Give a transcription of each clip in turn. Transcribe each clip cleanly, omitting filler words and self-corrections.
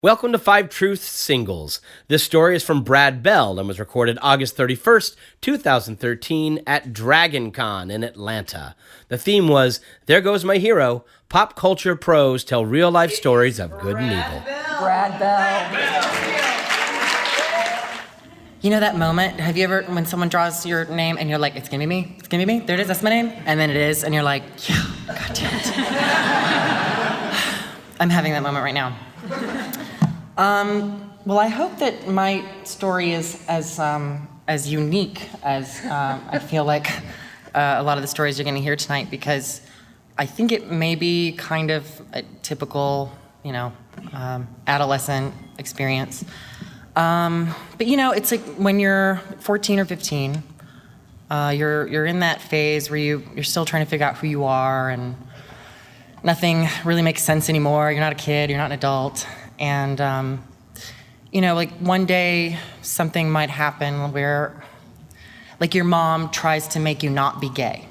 Welcome to Five Truths Singles. This story is from Brad Bell and was recorded August 31st, 2013 at Dragon Con in Atlanta. The theme was, There Goes My Hero, Pop Culture Pros Tell Real-Life Stories of Good and Evil. Brad Bell. You know that moment? Have you ever, when someone draws your name and you're like, it's gonna be me, it's gonna be me, there it is, that's my name, and then it is, and you're like, yeah, God damn it. I'm having that moment right now. Well, I hope that my story is as unique as I feel like a lot of the stories you're going to hear tonight, because I think it may be kind of a typical, adolescent experience. But it's like when you're 14 or 15, you're in that phase where you're still trying to figure out who you are, and nothing really makes sense anymore. You're not a kid, you're not an adult. And, like one day something might happen where, like, your mom tries to make you not be gay.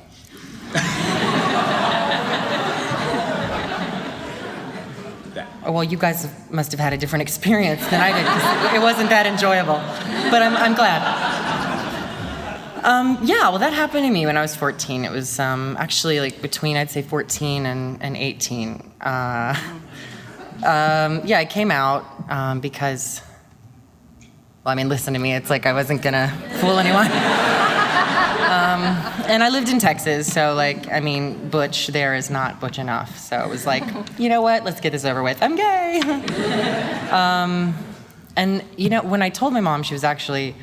Well, you guys must have had a different experience than I did, because it wasn't that enjoyable. But I'm glad. Well, that happened to me when I was 14. It was actually like between, I'd say, 14 and 18. I came out because, listen to me, it's like I wasn't gonna fool anyone. And I lived in Texas, so butch there is not butch enough. So it was like, you know what, let's get this over with, I'm gay. When I told my mom, she was actually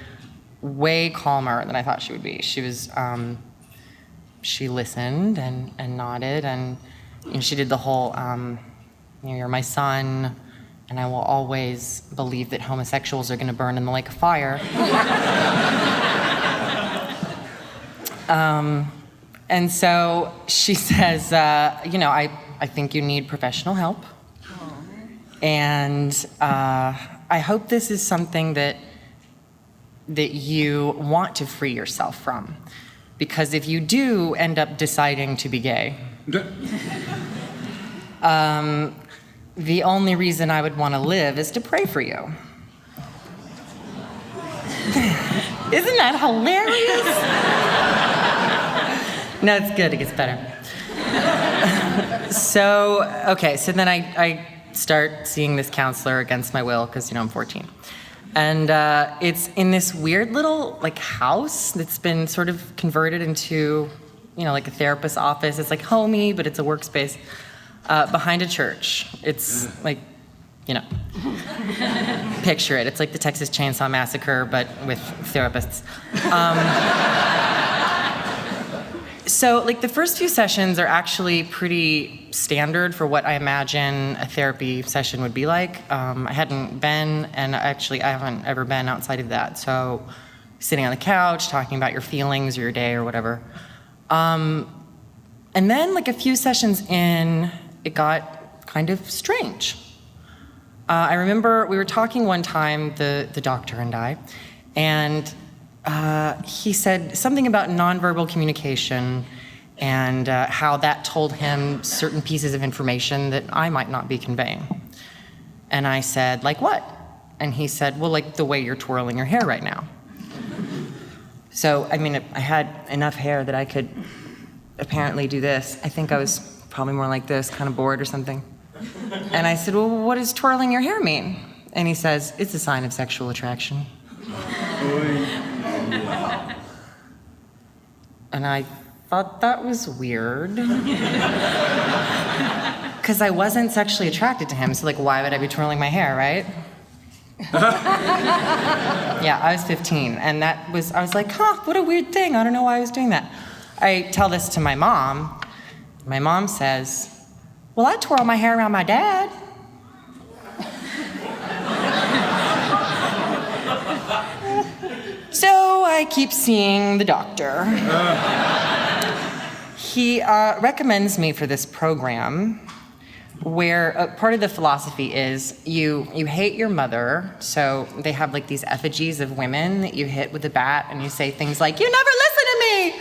way calmer than I thought she would be. She was, she listened and nodded, and she did the whole, you're my son, and I will always believe that homosexuals are going to burn in the lake of fire. And so she says, I think you need professional help. And I hope this is something that you want to free yourself from. Because if you do end up deciding to be gay, the only reason I would want to live is to pray for you. Isn't that hilarious? No, it's good. It gets better. So then I start seeing this counselor against my will, because, I'm 14. And it's in this weird little, house that's been sort of converted into, like a therapist's office. It's like homey, but it's a workspace. Behind a church. It's picture it. It's like the Texas Chainsaw Massacre, but with therapists. So the first few sessions are actually pretty standard for what I imagine a therapy session would be like. I hadn't been, and actually I haven't ever been outside of that. So sitting on the couch, talking about your feelings or your day or whatever. And then a few sessions in, it got kind of strange. I remember we were talking one time, the doctor and I, and he said something about nonverbal communication and how that told him certain pieces of information that I might not be conveying. And I said, like what? And he said, well, like the way you're twirling your hair right now. So, I had enough hair that I could apparently do this. I think I was probably more like this, kind of bored or something. And I said, well, what does twirling your hair mean? And he says, it's a sign of sexual attraction. And I thought that was weird. Because I wasn't sexually attracted to him, so why would I be twirling my hair, right? Yeah, I was 15, and I was like, what a weird thing. I don't know why I was doing that. I tell this to my mom. My mom says, well, I twirl my hair around my dad. So I keep seeing the doctor. He recommends me for this program where part of the philosophy is you hate your mother, so they have these effigies of women that you hit with a bat, and you say things like, you never listen to me!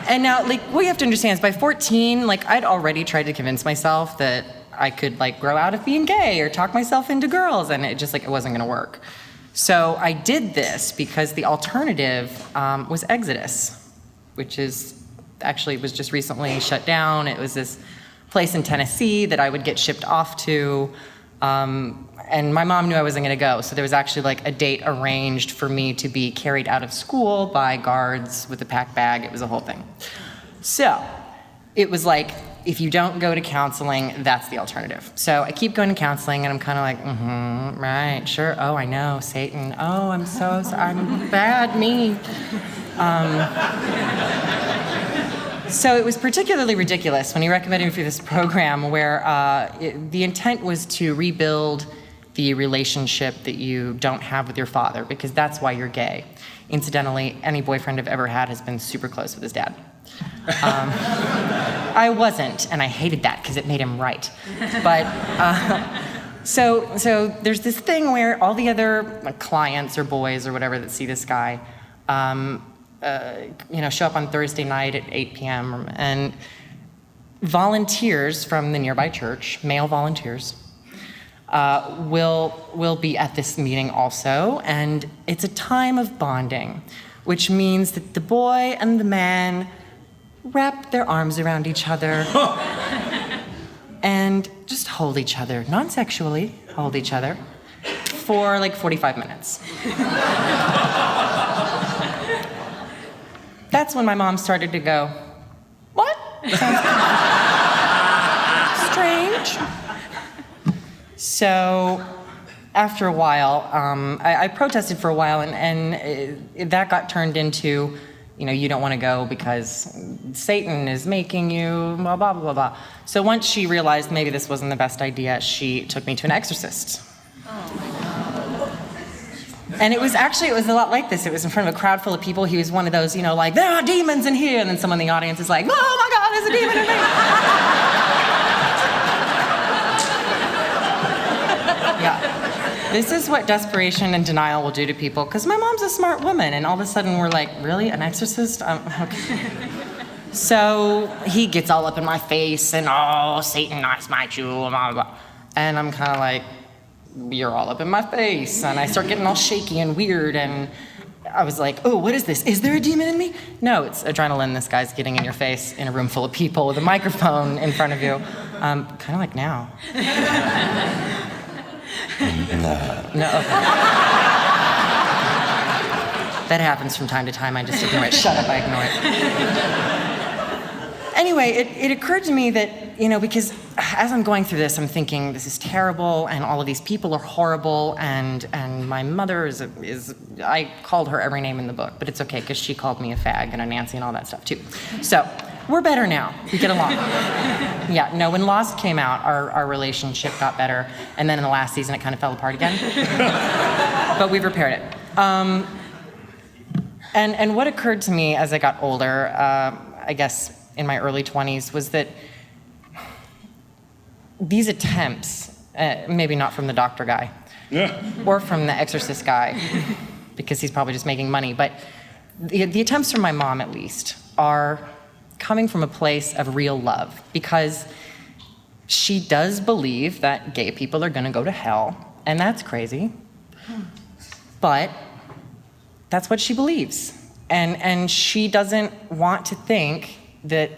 And now, what you have to understand is by 14, I'd already tried to convince myself that I could like grow out of being gay or talk myself into girls, and it just like it wasn't gonna work. So I did this because the alternative was Exodus, which is actually was just recently shut down. It was this place in Tennessee that I would get shipped off to. And my mom knew I wasn't gonna go, so there was actually like a date arranged for me to be carried out of school by guards with a packed bag. It was a whole thing. So it was like, if you don't go to counseling, that's the alternative. So I keep going to counseling, and I'm kind of like, right, sure. Oh, I know, Satan. Oh, I'm so sorry. I'm bad, me. So it was particularly ridiculous when he recommended me for this program where the intent was to rebuild the relationship that you don't have with your father, because that's why you're gay. Incidentally, any boyfriend I've ever had has been super close with his dad. I wasn't, and I hated that because it made him right. But so there's this thing where all the other clients or boys or whatever that see this guy, show up on Thursday night at 8 p.m. and volunteers from the nearby church, male volunteers, will be at this meeting also, and it's a time of bonding, which means that the boy and the man wrap their arms around each other and just hold each other, non-sexually hold each other, for like 45 minutes. That's when my mom started to go, what? Sounds strange. So after a while, I protested for a while, and that got turned into, you don't want to go because Satan is making you, blah, blah, blah, blah. So once she realized maybe this wasn't the best idea, she took me to an exorcist. And it was a lot like this. It was in front of a crowd full of people. He was one of those, like, there are demons in here. And then someone in the audience is like, oh my God, there's a demon in me. Yeah. This is what desperation and denial will do to people, because my mom's a smart woman, and all of a sudden we're like, really, an exorcist? Okay. So he gets all up in my face, and Satan, I smite you, blah, blah, blah. And I'm kind of like, you're all up in my face. And I start getting all shaky and weird, and I was like, oh, what is this? Is there a demon in me? No, it's adrenaline this guy's getting in your face in a room full of people with a microphone in front of you. Kind of like now. No. That happens from time to time. I just ignore it. Shut up, I ignore it. Anyway, it occurred to me that, because as I'm going through this, I'm thinking, this is terrible, and all of these people are horrible, and my mother is I called her every name in the book, but it's okay, because she called me a fag and a Nancy and all that stuff, too. So, we're better now. We get along. Yeah, no, when Lost came out, our relationship got better, and then in the last season, it kind of fell apart again. But we've repaired it. And what occurred to me as I got older, I guess in my early 20s, was that these attempts, maybe not from the doctor guy, or from the exorcist guy, because he's probably just making money, but the attempts from my mom, at least, are coming from a place of real love, because she does believe that gay people are going to go to hell, and that's crazy, but that's what she believes. And she doesn't want to think that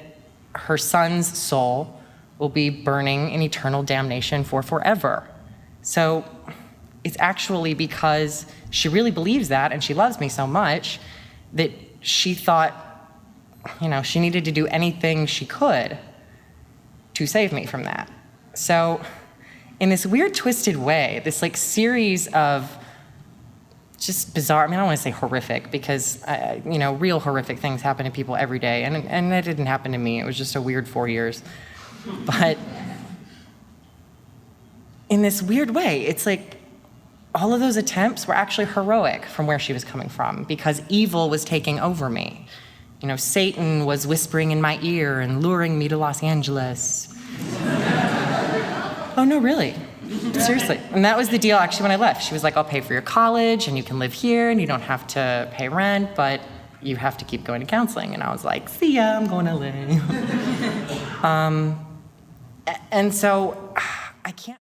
her son's soul will be burning in eternal damnation for forever. So it's actually because she really believes that, and she loves me so much, that she thought, she needed to do anything she could to save me from that. So in this weird, twisted way, this series of just bizarre, I don't want to say horrific, because, real horrific things happen to people every day, and that didn't happen to me. It was just a weird 4 years. But in this weird way, it's like all of those attempts were actually heroic from where she was coming from, because evil was taking over me. Satan was whispering in my ear and luring me to Los Angeles. Oh, no, really? Seriously. And that was the deal, actually, when I left. She was like, I'll pay for your college, and you can live here, and you don't have to pay rent, but you have to keep going to counseling. And I was like, see ya, I'm going to LA. And so I can't.